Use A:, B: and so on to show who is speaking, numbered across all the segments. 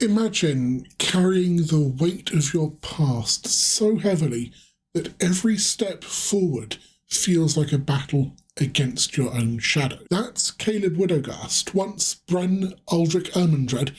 A: Imagine carrying the weight of your past so heavily that every step forward feels like a battle against your own shadow. That's Caleb Widogast, once Bren Aldrich Ermandred,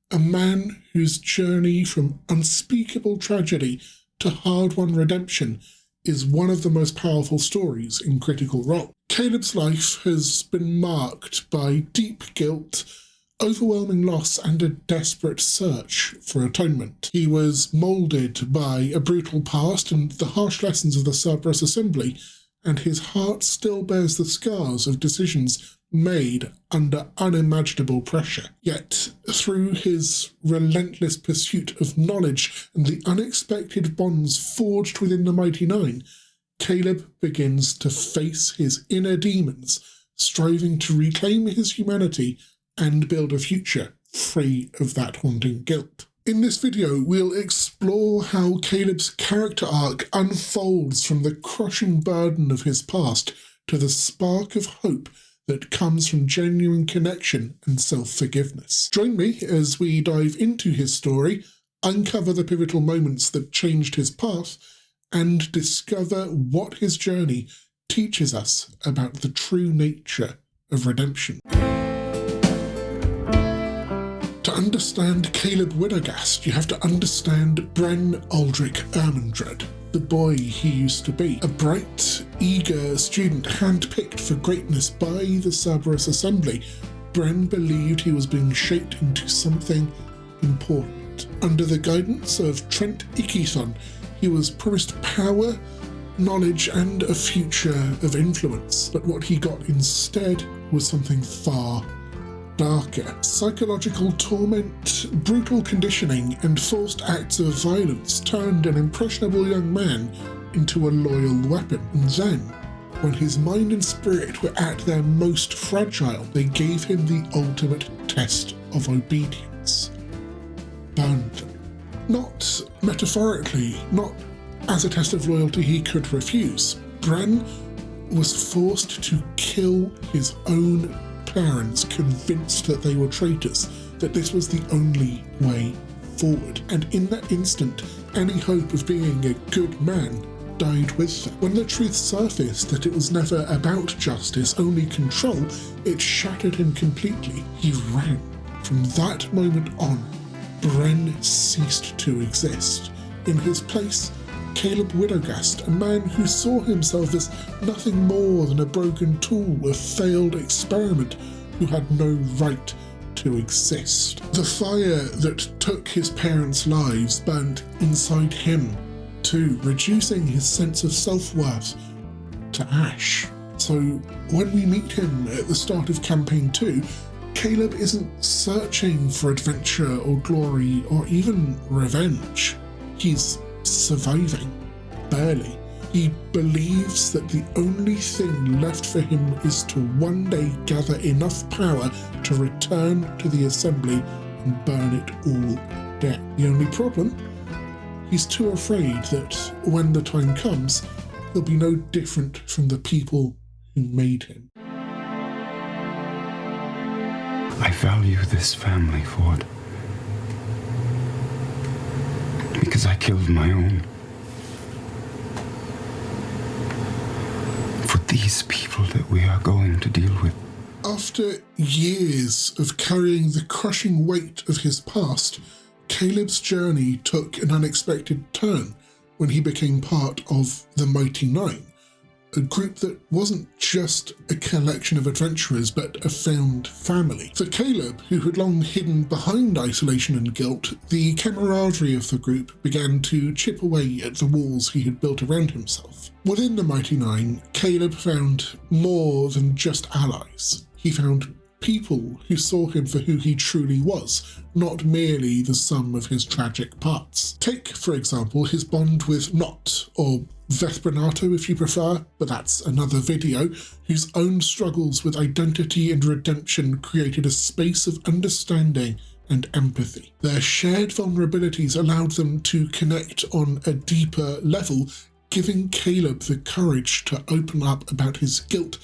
A: a man whose journey from unspeakable tragedy to hard-won redemption is one of the most powerful stories in Critical Role. Caleb's life has been marked by deep guilt, overwhelming loss, and a desperate search for atonement. He was moulded by a brutal past and the harsh lessons of the Cerberus Assembly, and his heart still bears the scars of decisions made under unimaginable pressure. Yet, through his relentless pursuit of knowledge and the unexpected bonds forged within the Mighty Nein, Caleb begins to face his inner demons, striving to reclaim his humanity and build a future free of that haunting guilt. In this video, we'll explore how Caleb's character arc unfolds from the crushing burden of his past to the spark of hope that comes from genuine connection and self-forgiveness. Join me as we dive into his story, uncover the pivotal moments that changed his path, and discover what his journey teaches us about the true nature of redemption. To understand Caleb Widogast, you have to understand Bren Aldrich Ermandred, the boy he used to be. A bright, eager student handpicked for greatness by the Cerberus Assembly, Bren believed he was being shaped into something important. Under the guidance of Trent Ikithon, he was promised power, knowledge, and a future of influence. But what he got instead was something far darker. Psychological torment, brutal conditioning, and forced acts of violence turned an impressionable young man into a loyal weapon. And then, when his mind and spirit were at their most fragile, they gave him the ultimate test of obedience. Burned them. Not metaphorically, not as a test of loyalty he could refuse. Bren was forced to kill his own parents, convinced that they were traitors, that this was the only way forward. And in that instant, any hope of being a good man died with them. When the truth surfaced that it was never about justice, only control, it shattered him completely. He ran. From that moment on, Bren ceased to exist. In his place, Caleb Widogast, a man who saw himself as nothing more than a broken tool, a failed experiment who had no right to exist. The fire that took his parents' lives burnt inside him too, reducing his sense of self-worth to ash. So when we meet him at the start of Campaign 2, Caleb isn't searching for adventure or glory or even revenge. He's surviving, barely. He believes that the only thing left for him is to one day gather enough power to return to the assembly and burn it all down. The only problem? He's too afraid that when the time comes, he'll be no different from the people who made him.
B: I value this family, Ford, because I killed my own. For these people that we are going to deal with.
A: After years of carrying the crushing weight of his past, Caleb's journey took an unexpected turn when he became part of the Mighty Nein, a group that wasn't just a collection of adventurers, but a found family. For Caleb, who had long hidden behind isolation and guilt, the camaraderie of the group began to chip away at the walls he had built around himself. Within the Mighty Nein, Caleb found more than just allies. He found people who saw him for who he truly was, not merely the sum of his tragic parts. Take, for example, his bond with Not, or Vespernato if you prefer, but that's another video, whose own struggles with identity and redemption created a space of understanding and empathy. Their shared vulnerabilities allowed them to connect on a deeper level, giving Caleb the courage to open up about his guilt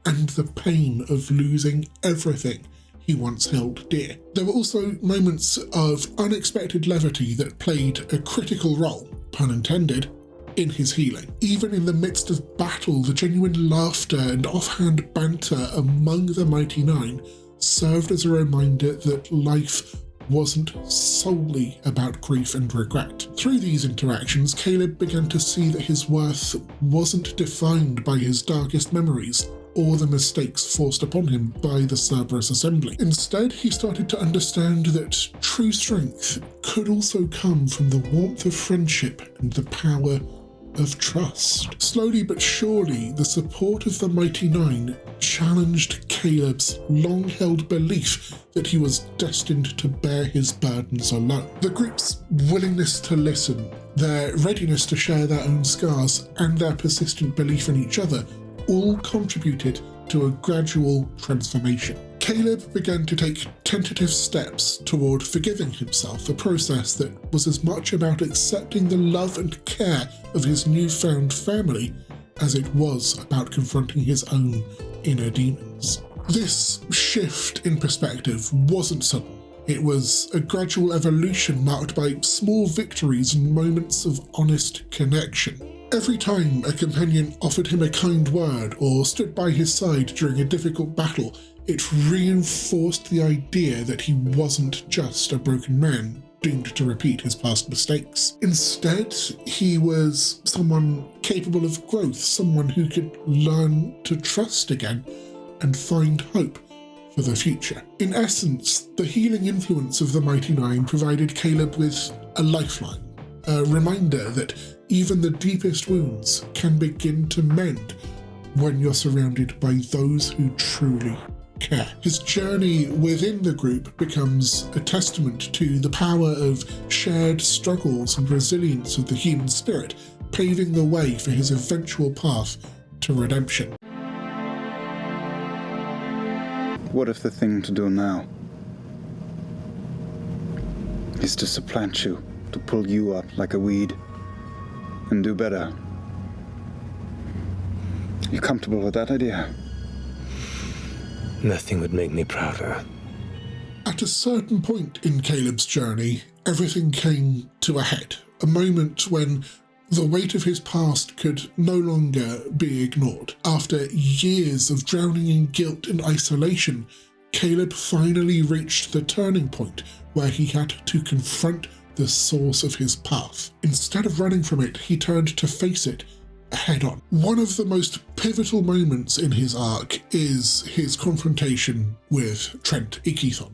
A: and the pain of losing everything he once held dear. There were also moments of unexpected levity that played a critical role, pun intended, in his healing. Even in the midst of battle, the genuine laughter and offhand banter among the Mighty Nein served as a reminder that life wasn't solely about grief and regret. Through these interactions, Caleb began to see that his worth wasn't defined by his darkest memories or the mistakes forced upon him by the Cerberus Assembly. Instead, he started to understand that true strength could also come from the warmth of friendship and the power of trust. Slowly but surely, the support of the Mighty Nein challenged Caleb's long-held belief that he was destined to bear his burdens alone. The group's willingness to listen, their readiness to share their own scars, and their persistent belief in each other all contributed to a gradual transformation. Caleb began to take tentative steps toward forgiving himself, a process that was as much about accepting the love and care of his newfound family as it was about confronting his own inner demons. This shift in perspective wasn't sudden. It was a gradual evolution marked by small victories and moments of honest connection. Every time a companion offered him a kind word or stood by his side during a difficult battle, it reinforced the idea that he wasn't just a broken man doomed to repeat his past mistakes. Instead, he was someone capable of growth, someone who could learn to trust again and find hope for the future. In essence, the healing influence of the Mighty Nein provided Caleb with a lifeline, a reminder that even the deepest wounds can begin to mend when you're surrounded by those who truly care. His journey within the group becomes a testament to the power of shared struggles and resilience of the human spirit, paving the way for his eventual path to redemption.
B: What if the thing to do now is to supplant you, to pull you up like a weed, and do better? You comfortable with that idea?
C: Nothing would make me prouder.
A: At a certain point in Caleb's journey, everything came to a head, a moment when the weight of his past could no longer be ignored. After years of drowning in guilt and isolation, Caleb finally reached the turning point where he had to confront the source of his path. Instead of running from it, he turned to face it head-on. One of the most pivotal moments in his arc is his confrontation with Trent Ikithon,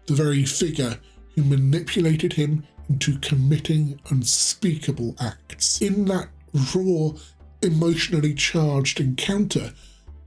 A: the very figure who manipulated him into committing unspeakable acts. In that raw, emotionally charged encounter,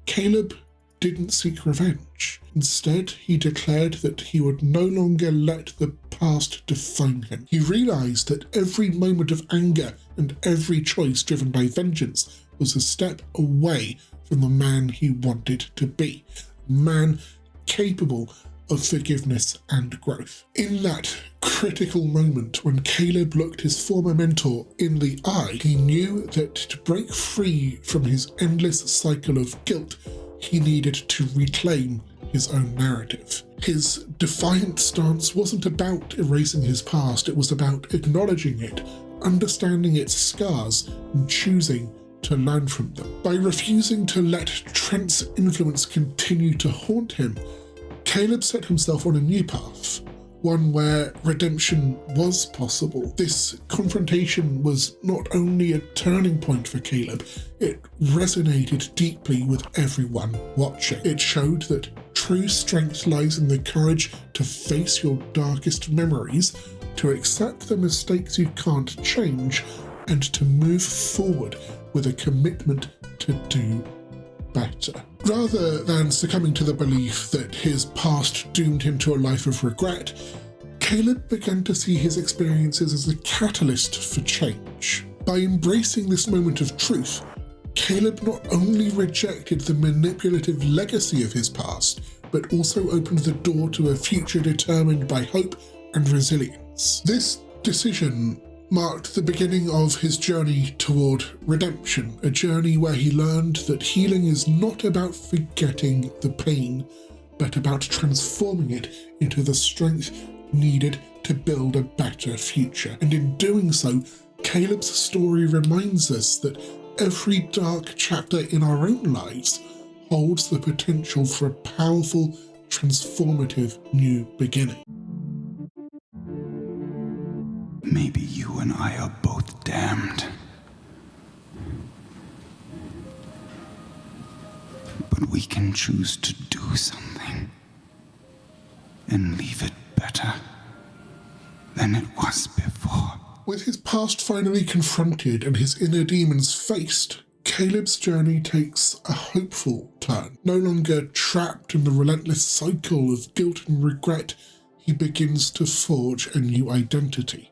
A: Caleb didn't seek revenge. Instead, he declared that he would no longer let the past define him. He realized that every moment of anger and every choice driven by vengeance was a step away from the man he wanted to be, a man capable of forgiveness and growth. In that critical moment when Caleb looked his former mentor in the eye, he knew that to break free from his endless cycle of guilt, he needed to reclaim his own narrative. His defiant stance wasn't about erasing his past, it was about acknowledging it, understanding its scars, and choosing to learn from them. By refusing to let Trent's influence continue to haunt him, Caleb set himself on a new path, one where redemption was possible. This confrontation was not only a turning point for Caleb, it resonated deeply with everyone watching. It showed that true strength lies in the courage to face your darkest memories, to accept the mistakes you can't change, and to move forward with a commitment to do better. Rather than succumbing to the belief that his past doomed him to a life of regret, Caleb began to see his experiences as a catalyst for change. By embracing this moment of truth, Caleb not only rejected the manipulative legacy of his past, but also opened the door to a future determined by hope and resilience. This decision marked the beginning of his journey toward redemption, a journey where he learned that healing is not about forgetting the pain, but about transforming it into the strength needed to build a better future. And in doing so, Caleb's story reminds us that every dark chapter in our own lives holds the potential for a powerful, transformative new beginning.
B: Maybe you and I are both damned. But we can choose to do something and leave it better than it was before.
A: With his past finally confronted and his inner demons faced, Caleb's journey takes a hopeful turn. No longer trapped in the relentless cycle of guilt and regret, he begins to forge a new identity,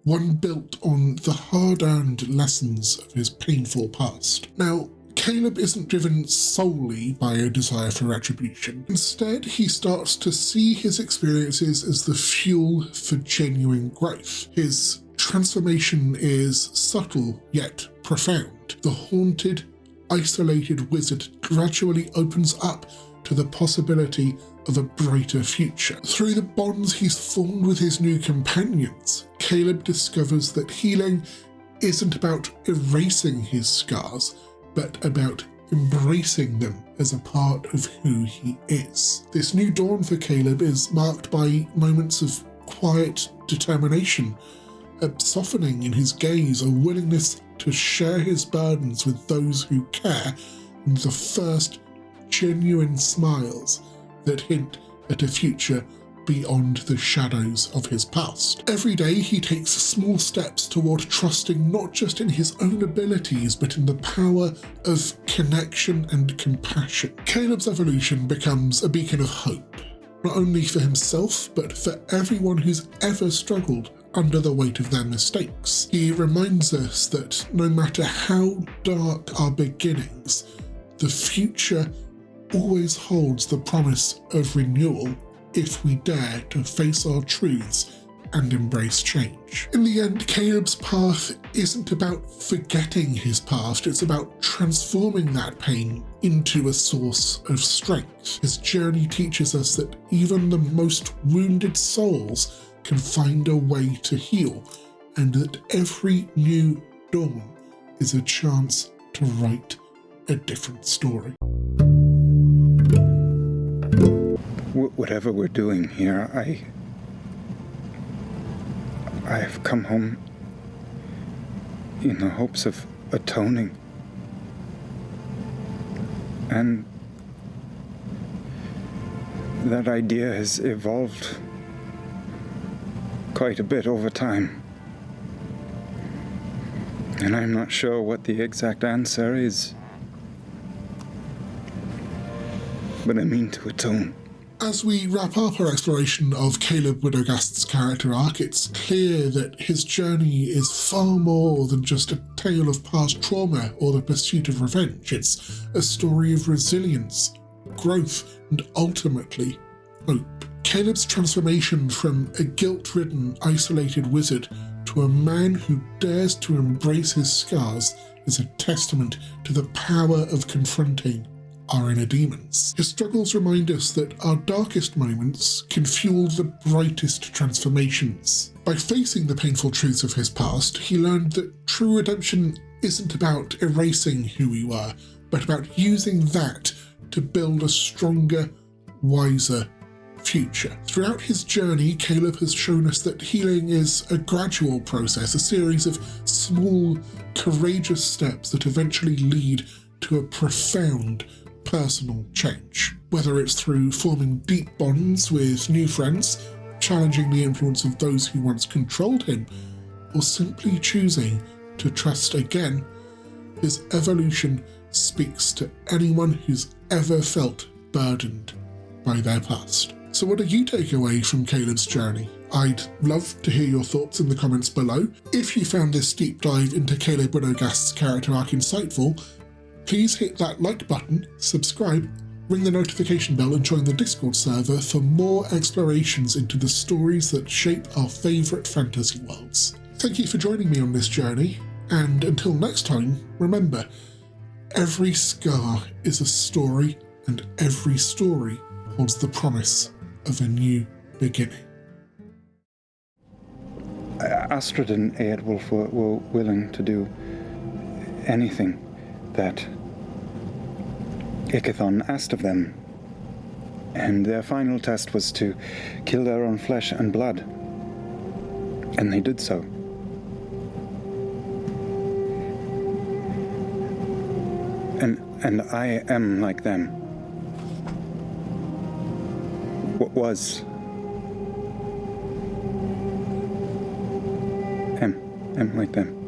A: one built on the hard-earned lessons of his painful past. Now, Caleb isn't driven solely by a desire for retribution. Instead, he starts to see his experiences as the fuel for genuine growth. His transformation is subtle yet profound. The haunted, isolated wizard gradually opens up to the possibility of a brighter future. Through the bonds he's formed with his new companions, Caleb discovers that healing isn't about erasing his scars, but about embracing them as a part of who he is. This new dawn for Caleb is marked by moments of quiet determination, a softening in his gaze, a willingness to share his burdens with those who care, and the first genuine smiles that hint at a future beyond the shadows of his past. Every day he takes small steps toward trusting not just in his own abilities, but in the power of connection and compassion. Caleb's evolution becomes a beacon of hope, not only for himself, but for everyone who's ever struggled under the weight of their mistakes. He reminds us that no matter how dark our beginnings, the future always holds the promise of renewal if we dare to face our truths and embrace change. In the end, Caleb's path isn't about forgetting his past, it's about transforming that pain into a source of strength. His journey teaches us that even the most wounded souls can find a way to heal, and that every new dawn is a chance to write a different story.
B: Whatever we're doing here, I have come home in the hopes of atoning. And that idea has evolved quite a bit over time. And I'm not sure what the exact answer is. But I mean to atone.
A: As we wrap up our exploration of Caleb Widogast's character arc, it's clear that his journey is far more than just a tale of past trauma or the pursuit of revenge. It's a story of resilience, growth, and ultimately, hope. Caleb's transformation from a guilt-ridden, isolated wizard to a man who dares to embrace his scars is a testament to the power of confronting our inner demons. His struggles remind us that our darkest moments can fuel the brightest transformations. By facing the painful truths of his past, he learned that true redemption isn't about erasing who we were, but about using that to build a stronger, wiser future. Throughout his journey, Caleb has shown us that healing is a gradual process, a series of small, courageous steps that eventually lead to a profound personal change. Whether it's through forming deep bonds with new friends, challenging the influence of those who once controlled him, or simply choosing to trust again, his evolution speaks to anyone who's ever felt burdened by their past. So what do you take away from Caleb's journey? I'd love to hear your thoughts in the comments below. If you found this deep dive into Caleb Widogast's character arc insightful, please hit that like button, subscribe, ring the notification bell and join the Discord server for more explorations into the stories that shape our favourite fantasy worlds. Thank you for joining me on this journey, and until next time, remember, every scar is a story and every story holds the promise of a new beginning.
C: Astrid and Eadwulf were willing to do anything that Ickathon asked of them. And their final test was to kill their own flesh and blood. And they did so. And I am like them. What was. Am like them.